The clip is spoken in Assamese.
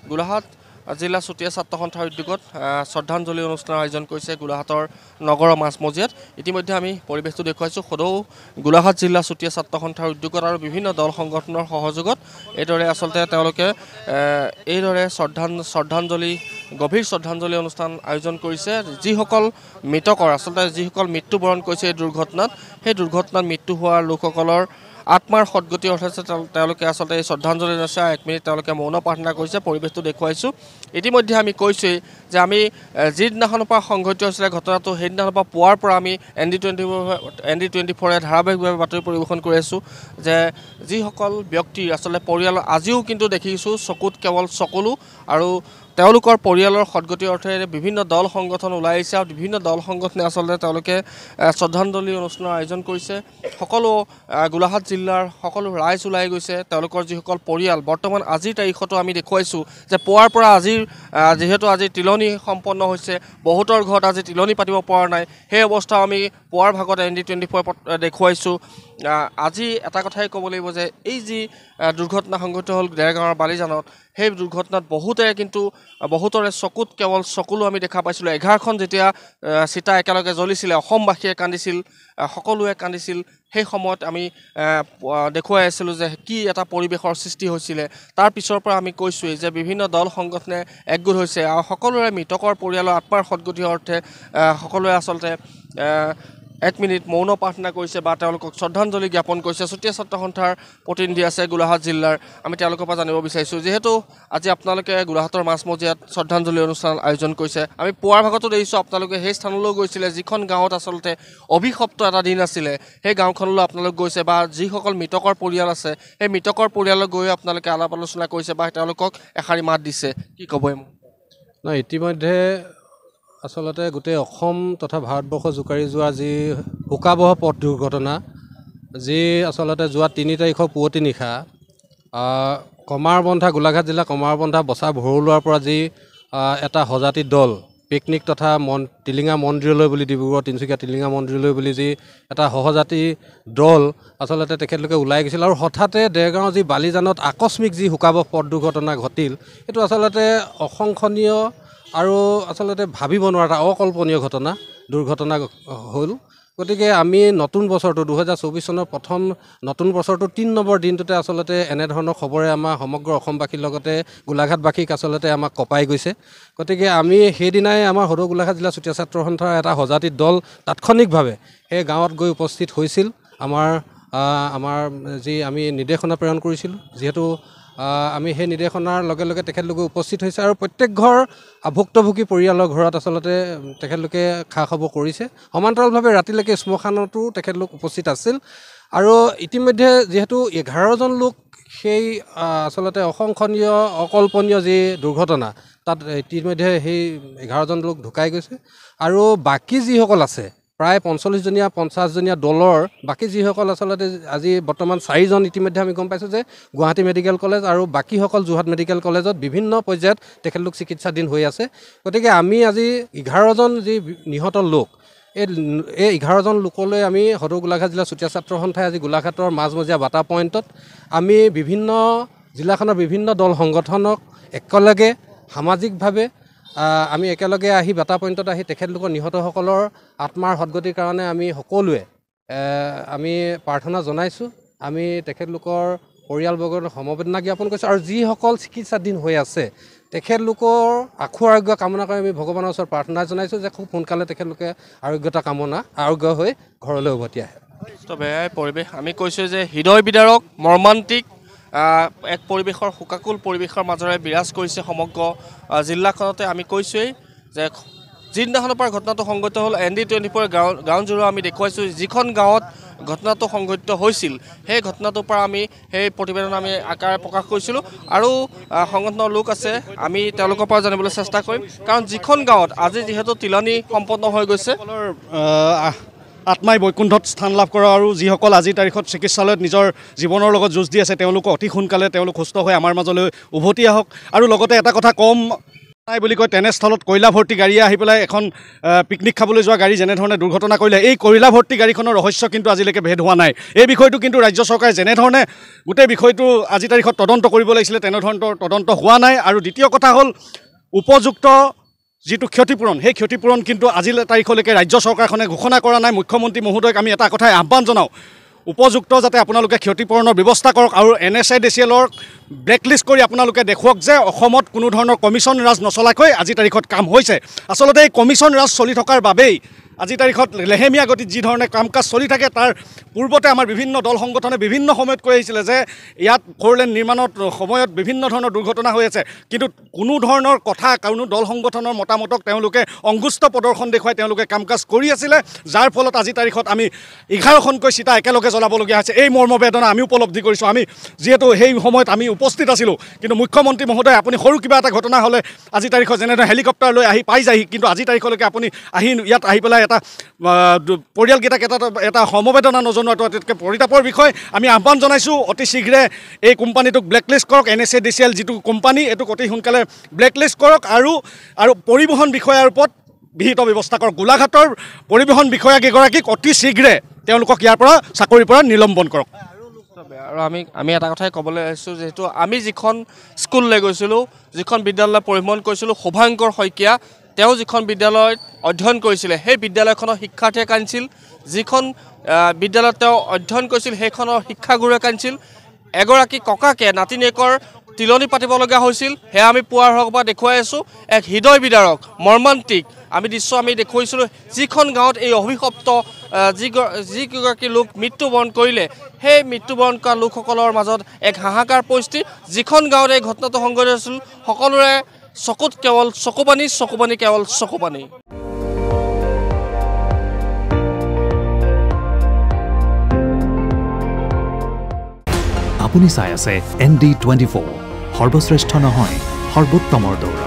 গোলাঘাট জিলা চুতীয়া ছাত্ৰ সন্থাৰ উদ্যোগত শ্ৰদ্ধাঞ্জলি অনুষ্ঠানৰ আয়োজন কৰিছে গোলাঘাটৰ নগৰৰ মাজমজিয়াত। ইতিমধ্যে আমি পৰিৱেশটো দেখুৱাইছোঁ। সদৌ গোলাঘাট জিলা চুতীয়া ছাত্ৰ সন্থাৰ উদ্যোগত আৰু বিভিন্ন দল সংগঠনৰ সহযোগত এইদৰে আচলতে তেওঁলোকে এইদৰে শ্ৰদ্ধাঞ্জলি গভীৰ শ্ৰদ্ধাঞ্জলি অনুষ্ঠান আয়োজন কৰিছে। যিসকল মৃতকৰ আচলতে যিসকল মৃত্যুবৰণ কৰিছে এই দুৰ্ঘটনাত, সেই দুৰ্ঘটনাত মৃত্যু হোৱা লোকসকলৰ আত্মাৰ সদ্গতি অৰ্থে তেওঁলোকে আচলতে এই শ্ৰদ্ধাঞ্জলি জনাইছে। 1 মিনিট তেওঁলোকে মৌন প্ৰাৰ্থনা কৰিছে। পৰিৱেশটো দেখুৱাইছোঁ। ইতিমধ্যে আমি কৈছোঁৱেই যে আমি যিদিনাখনৰ পৰা সংঘটিত হৈছিলে ঘটনাটো, সেইদিনাখনৰ পৰা পুৱাৰ পৰা আমি ND24 ধাৰাবাহিকভাৱে বাতৰি পৰিৱেশন কৰি আছোঁ যে যিসকল ব্যক্তিৰ আচলতে পৰিয়ালৰ আজিও কিন্তু দেখিছোঁ চকুত কেৱল চকুলো আৰু তেওঁলোকৰ পৰিয়ালৰ সদ্গতিৰ অৰ্থে বিভিন্ন দল সংগঠন ওলাই আহিছে আৰু বিভিন্ন দল সংগঠনে আচলতে তেওঁলোকে শ্ৰদ্ধাঞ্জলি অনুষ্ঠানৰ আয়োজন কৰিছে। সকলো গোলাঘাট জিলাৰ সকলো ৰাইজ ওলাই গৈছে। তেওঁলোকৰ যিসকল পৰিয়াল বৰ্তমান আজিৰ তাৰিখতো আমি দেখুৱাইছোঁ যে পুৱাৰ পৰা যিহেতু আজি তিলনি সম্পন্ন হৈছে, বহুতৰ ঘৰত আজি তিলনি পাতিব পৰা নাই। সেই অৱস্থা আমি পুৱাৰ ভাগত ND24 দেখুৱাইছোঁ। আজি এটা কথাই ক'ব লাগিব যে এই যি দুৰ্ঘটনা সংঘটিত হ'ল দেৰগাঁৱৰ বালিজানত, সেই দুৰ্ঘটনাত বহুতৰে চকুত কেৱল চকুলো আমি দেখা পাইছিলোঁ। 11খন যেতিয়া চিতা একেলগে জ্বলিছিলে, অসমবাসীয়ে কান্দিছিল, সকলোৱে কান্দিছিল। সেই সময়ত আমি দেখুৱাই আছিলোঁ যে কি এটা পৰিৱেশৰ সৃষ্টি হৈছিলে। তাৰ পিছৰ পৰা আমি কৈছোঁৱেই যে বিভিন্ন দল সংগঠনে একগোট হৈছে আৰু সকলোৰে মৃতকৰ পৰিয়ালৰ আত্মাৰ সদ্গতিৰ অৰ্থে সকলোৱে আচলতে 1 মিনিট মৌন প্ৰাৰ্থনা কৰিছে বা তেওঁলোকক শ্ৰদ্ধাঞ্জলি জ্ঞাপন কৰিছে। চুতীয়া ছাত্ৰ সন্থাৰ প্ৰতিনিধি আছে গোলাঘাট জিলাৰ, আমি তেওঁলোকৰ পৰা জানিব বিচাৰিছোঁ। যিহেতু আজি আপোনালোকে গোলাঘাটৰ মাজমজিয়াত শ্ৰদ্ধাঞ্জলি অনুষ্ঠান আয়োজন কৰিছে, আমি পুৱাৰ ভাগতো দেখিছোঁ আপোনালোকে সেই স্থানলৈ গৈছিলে যিখন গাঁৱত আচলতে অভিশপ্ত এটা দিন আছিলে। সেই গাঁওখনলৈ আপোনালোক গৈছে বা যিসকল মৃতকৰ পৰিয়াল আছে সেই মৃতকৰ পৰিয়ালক গৈ আপোনালোকে আলাপ আলোচনা কৰিছে বা তেওঁলোকক এষাৰি মাত দিছে। কি ক'ব? ইতিমধ্যে আচলতে গোটেই অসম তথা ভাৰতবৰ্ষ জোকাৰি যোৱা যি শোকাবহ পথ দুৰ্ঘটনা, যি আচলতে যোৱা 3 তাৰিখৰ পুৱতি নিশা কমাৰবন্ধা গোলাঘাট জিলা কমাৰবন্ধা বচা ভৰলুৱাৰ পৰা যি এটা সজাতি দল পিকনিক তথা টিলিঙা মন্দিৰলৈ বুলি, ডিব্ৰুগড় তিনিচুকীয়া টিলিঙা মন্দিৰলৈ বুলি যি এটা সহজাতি দল আচলতে তেখেতলোকে ওলাই গৈছিল আৰু হঠাতে দেৰগাঁৱৰ যি বালিজানত আকস্মিক যি শোকাবহ পথ দুৰ্ঘটনা ঘটিল, এইটো আচলতে অসংসনীয় আৰু আচলতে ভাবিব নোৱাৰা এটা অকল্পনীয় দুৰ্ঘটনা হ'ল। গতিকে আমি নতুন বছৰটো 2024 চনৰ প্ৰথম নতুন বছৰটো 3 নম্বৰ দিনটোতে আচলতে এনেধৰণৰ খবৰে আমাৰ সমগ্ৰ অসমবাসীৰ লগতে গোলাঘাটবাসীক আচলতে আমাক কঁপাই গৈছে। গতিকে আমি সেইদিনাই আমাৰ সদৌ গোলাঘাট জিলা চুতীয়া ছাত্ৰ সন্থাৰ এটা সজাতি দল তাৎক্ষণিকভাৱে সেই গাঁৱত গৈ উপস্থিত হৈছিল। আমাৰ যি আমি নিৰ্দেশনা প্ৰেৰণ কৰিছিলোঁ, যিহেতু আমি সেই নিৰ্দেশনাৰ লগে লগে তেখেতলোকে উপস্থিত হৈছে আৰু প্ৰত্যেক ঘৰ ভুক্তভোগী পৰিয়ালৰ ঘৰত আচলতে তেখেতলোকে খা খবৰ কৰিছে। সমান্তৰালভাৱে ৰাতিলৈকে শ্মশানতো তেখেতলোক উপস্থিত আছিল আৰু ইতিমধ্যে যিহেতু 11জন লোক সেই আচলতে অসংসনীয় অকল্পনীয় যি দুৰ্ঘটনা, তাত ইতিমধ্যে সেই 11জন লোক ঢুকাই গৈছে আৰু বাকী যিসকল আছে প্ৰায় 50জনীয়া দলৰ বাকী যিসকল আচলতে আজি বৰ্তমান 4জন ইতিমধ্যে আমি গম পাইছোঁ যে গুৱাহাটী মেডিকেল কলেজ আৰু বাকীসকল যোৰহাট মেডিকেল কলেজত বিভিন্ন পৰ্যায়ত তেখেতলোক চিকিৎসাধীন হৈ আছে। গতিকে আমি আজি 11জন যি নিহত লোক, এই 11জন লোকলৈ আমি সদৌ গোলাঘাট জিলা চুতীয়া ছাত্ৰ সন্থাই আজি গোলাঘাটৰ মাজমজিয়া বাটা পইণ্টত আমি জিলাখনৰ বিভিন্ন দল সংগঠনক একেলগে সামাজিকভাৱে আমি একেলগে আহি বাটা পইণ্টত আহি তেখেতলোকৰ নিহতসকলৰ আত্মাৰ সদ্গতিৰ কাৰণে আমি সকলোৱে আমি প্ৰাৰ্থনা জনাইছোঁ। আমি তেখেতলোকৰ পৰিয়ালবৰ্গৰ সমবেদনা জ্ঞাপন কৰিছোঁ আৰু যিসকল চিকিৎসাধীন হৈ আছে তেখেতলোকৰ আশু আৰোগ্য কামনা কৰি আমি ভগৱানৰ ওচৰত প্ৰাৰ্থনা জনাইছোঁ যে খুব সোনকালে তেখেতলোকে আৰোগ্য হৈ ঘৰলৈ উভতি আহে। বেয়াই পৰিৱেশ, আমি কৈছোঁ যে হৃদয় বিদাৰক মৰ্মান্তিক এক পৰিৱেশৰ শোকাকুল পৰিৱেশৰ মাজেৰে বিৰাজ কৰিছে সমগ্ৰ জিলাখনতে। আমি কৈছোঁৱেই যে যিদিনাখনৰ পৰা ঘটনাটো সংঘটিত হ'ল ND24 গাঁওজোৰা আমি দেখুৱাইছোঁ। যিখন গাঁৱত ঘটনাটো সংঘটিত হৈছিল সেই ঘটনাটোৰ পৰা আমি সেই প্ৰতিবেদন আমি আকাৰে প্ৰকাশ কৰিছিলোঁ আৰু সংগঠনৰ লোক আছে, আমি তেওঁলোকৰ পৰা জানিবলৈ চেষ্টা কৰিম। কাৰণ যিখন গাঁৱত আজি যিহেতু তিলনি সম্পন্ন হৈ গৈছে, আত্মাই বৈকুণ্ঠত স্থান লাভ কৰা আৰু যিসকল আজিৰ তাৰিখত চিকিৎসালয়ত নিজৰ জীৱনৰ লগত যুঁজ দি আছে তেওঁলোক অতি সোনকালে সুস্থ হৈ আমাৰ মাজলৈ উভতি আহক। আৰু লগতে এটা কথা কম, নাই বুলি কয় তেনেস্থলত কয়লা ভৰ্তি গাড়ীয়ে আহি পেলাই এখন পিকনিক খাবলৈ যোৱা গাড়ী যেনেধৰণে দুৰ্ঘটনা কৰিলে এই কয়লা ভৰ্তি গাড়ীখনৰ ৰহস্য কিন্তু আজিলৈকে ভেদ হোৱা নাই। এই বিষয়টো কিন্তু ৰাজ্য চৰকাৰে যেনেধৰণে গোটেই বিষয়টো আজি তাৰিখত তদন্ত কৰিব লাগিছিলে তেনেধৰণৰ তদন্ত হোৱা নাই। আৰু দ্বিতীয় কথা হ'ল উপযুক্ত যিটো ক্ষতিপূৰণ সেই ক্ষতিপূৰণ কিন্তু আজিৰ তাৰিখলৈকে ৰাজ্য চৰকাৰখনে ঘোষণা কৰা নাই। মুখ্যমন্ত্ৰী মহোদয়ক আমি এটা কথাই আহ্বান জনাওঁ, উপযুক্ত যাতে আপোনালোকে ক্ষতিপূৰণৰ ব্যৱস্থা কৰক আৰু NSAIDCLৰ ব্লেকলিষ্ট কৰি আপোনালোকে দেখুৱাওক যে অসমত কোনো ধৰণৰ কমিশ্যন ৰাজ নচলাকৈ আজি তাৰিখত কাম হৈছে। আচলতে এই কমিশ্যন ৰাজ চলি থকাৰ বাবেই আজি তাৰিখত লেহেমীয়া গতিত যি ধৰণে কাম কাজ চলি থাকে তাৰ পূৰ্বতে আমাৰ বিভিন্ন দল সংগঠনে বিভিন্ন সময়ত কৈ আহিছিলে যে ইয়াত ফ'ৰলেন নিৰ্মাণৰ সময়ত বিভিন্ন ধৰণৰ দুৰ্ঘটনা হৈ আছে, কিন্তু কোনো ধৰণৰ কথা কোনো দল সংগঠনৰ মতামতক তেওঁলোকে অংগুষ্ঠ প্ৰদৰ্শন দেখুৱাই তেওঁলোকে কাম কাজ কৰি আছিলে, যাৰ ফলত আজি তাৰিখত আমি 11খনকৈ চিতা একেলগে জ্বলাবলগীয়া হৈছে। এই মৰ্মবেদনা আমি উপলব্ধি কৰিছোঁ। আমি যিহেতু সেই সময়ত আমি উপস্থিত আছিলোঁ, কিন্তু মুখ্যমন্ত্ৰী মহোদয় আপুনি সৰু কিবা এটা ঘটনা হ'লে আজি তাৰিখত যেনেদৰে হেলিকপ্টাৰ লৈ আহি পাই যায়হি, কিন্তু আজি তাৰিখলৈকে আপুনি ইয়াত আহি পেলাই এটা পৰিয়ালকেইটাক এটা সমবেদনা নজনোৱাটো আটাইতকৈ পৰিতাপৰ বিষয়। আমি আহ্বান জনাইছোঁ অতি শীঘ্ৰে এই কোম্পানীটোক ব্লেকলিষ্ট কৰক। NSAIDCL যিটো কোম্পানী এইটোক অতি সোনকালে ব্লেকলিষ্ট কৰক আৰু পৰিবহণ বিষয়াৰ ওপৰত বিহিত ব্যৱস্থা কৰক। গোলাঘাটৰ পৰিবহণ বিষয়াকেইগৰাকীক অতি শীঘ্ৰে তেওঁলোকক ইয়াৰ পৰা চাকৰিৰ পৰা নিলম্বন কৰক। আৰু আমি এটা কথাই ক'বলৈ আহিছোঁ, যিহেতু আমি যিখন স্কুললৈ গৈছিলোঁ, যিখন বিদ্যালয়লৈ পৰিভ্ৰমণ কৰিছিলোঁ, শুভাংকৰ শইকীয়া তেওঁ যিখন বিদ্যালয়ত অধ্যয়ন কৰিছিলে সেই বিদ্যালয়খনৰ শিক্ষাৰ্থীয়ে কান্দিছিল, যিখন বিদ্যালয়ত তেওঁ অধ্যয়ন কৰিছিল সেইখনৰ শিক্ষাগুৰুৱে কান্দিছিল। এগৰাকী ককাকে নাতিনীয়েকৰ তিলনি পাতিবলগীয়া হৈছিল। সেয়া আমি পুৱাৰ হওক পৰা দেখুৱাই আছোঁ। এক হৃদয় বিদাৰক মৰ্মান্তিক দৃশ্য আমি দেখুৱাইছিলোঁ। যিখন গাঁৱত এই অভিশপ্ত যিকেইগৰাকী লোক মৃত্যুবৰণ কৰিলে সেই মৃত্যুবৰণ কৰা লোকসকলৰ মাজত এক হাহাকাৰ পৰিস্থিতি। যিখন গাঁৱত এই ঘটনাটো সংঘটিত হৈছিল সকলোৰে চকুত কেৱল চকুপানী কেৱল চকুপানী। আপুনি চাই আছে ND24, সৰ্বশ্ৰেষ্ঠ নহয় সৰ্বোত্তমৰ দৌৰ।